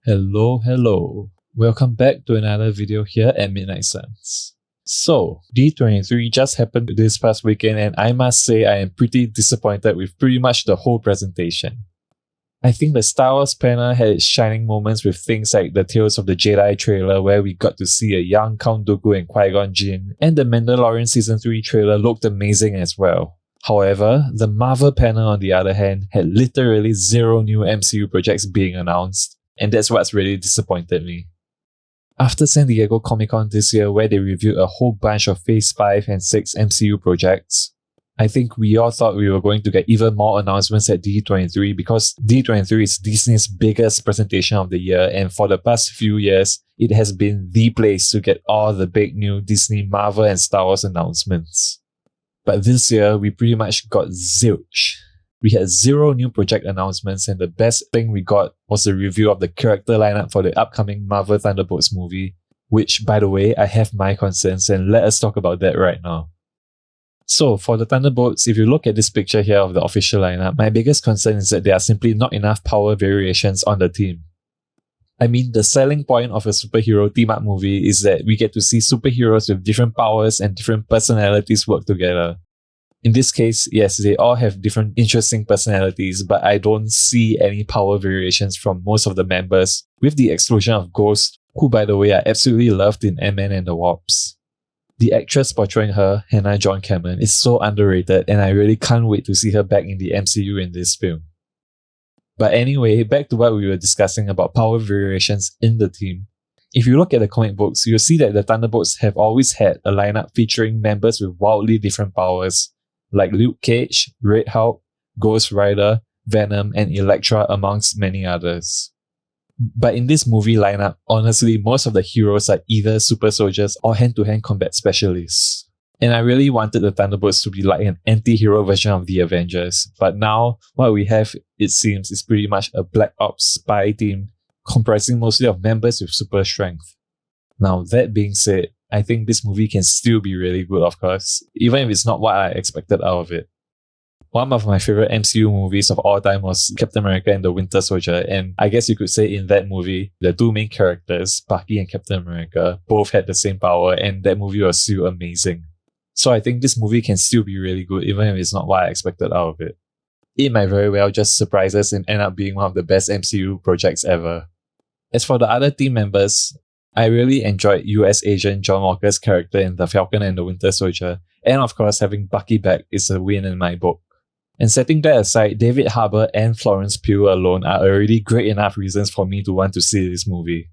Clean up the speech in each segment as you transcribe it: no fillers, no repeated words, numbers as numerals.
Hello. Welcome back to another video here at Midnight Suns. So, D23 just happened this past weekend and I must say I am pretty disappointed with pretty much the whole presentation. I think the Star Wars panel had its shining moments with things like the Tales of the Jedi trailer where we got to see a young Count Dooku and Qui-Gon Jinn, and the Mandalorian Season 3 trailer looked amazing as well. However, the Marvel panel on the other hand had literally zero new MCU projects being announced, and that's what's really disappointed me. After San Diego Comic-Con this year where they reviewed a whole bunch of Phase 5 and 6 MCU projects, I think we all thought we were going to get even more announcements at D23 because D23 is Disney's biggest presentation of the year, and for the past few years, it has been the place to get all the big new Disney, Marvel and Star Wars announcements. But this year, we pretty much got zilch. We had zero new project announcements, and the best thing we got was a review of the character lineup for the upcoming Marvel Thunderbolts movie, which, by the way, I have my concerns, and let us talk about that right now. So, for the Thunderbolts, if you look at this picture here of the official lineup, my biggest concern is that there are simply not enough power variations on the team. I mean, the selling point of a superhero team-up movie is that we get to see superheroes with different powers and different personalities work together. In this case, yes, they all have different interesting personalities, but I don't see any power variations from most of the members, with the exclusion of Ghost, who by the way I absolutely loved in Ant-Man and the Wasp. The actress portraying her, Hannah John Cameron, is so underrated and I really can't wait to see her back in the MCU in this film. But anyway, back to what we were discussing about power variations in the team. If you look at the comic books, you'll see that the Thunderbolts have always had a lineup featuring members with wildly different powers, like Luke Cage, Red Hulk, Ghost Rider, Venom, and Elektra amongst many others. But in this movie lineup, honestly, most of the heroes are either super soldiers or hand-to-hand combat specialists. And I really wanted the Thunderbolts to be like an anti-hero version of the Avengers, but now what we have, it seems, is pretty much a Black Ops spy team comprising mostly of members with super strength. Now, that being said, I think this movie can still be really good, of course, even if it's not what I expected out of it. One of my favorite MCU movies of all time was Captain America and the Winter Soldier, and I guess you could say in that movie, the two main characters, Bucky and Captain America, both had the same power, and that movie was still amazing. So I think this movie can still be really good, even if it's not what I expected out of it. It might very well just surprise us and end up being one of the best MCU projects ever. As for the other team members, I really enjoyed US Agent John Walker's character in The Falcon and the Winter Soldier, and of course having Bucky back is a win in my book. And setting that aside, David Harbour and Florence Pugh alone are already great enough reasons for me to want to see this movie.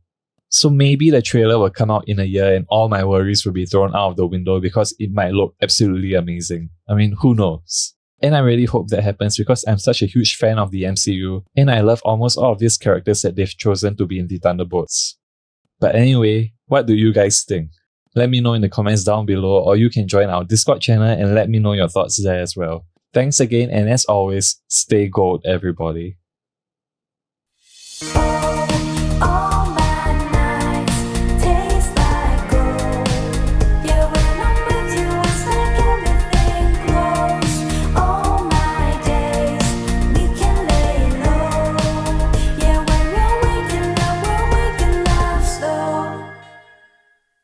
So maybe the trailer will come out in a year and all my worries will be thrown out of the window because it might look absolutely amazing. I mean, who knows? And I really hope that happens because I'm such a huge fan of the MCU and I love almost all of these characters that they've chosen to be in the Thunderbolts. But anyway, what do you guys think? Let me know in the comments down below, or you can join our Discord channel and let me know your thoughts there as well. Thanks again, and as always, stay gold everybody.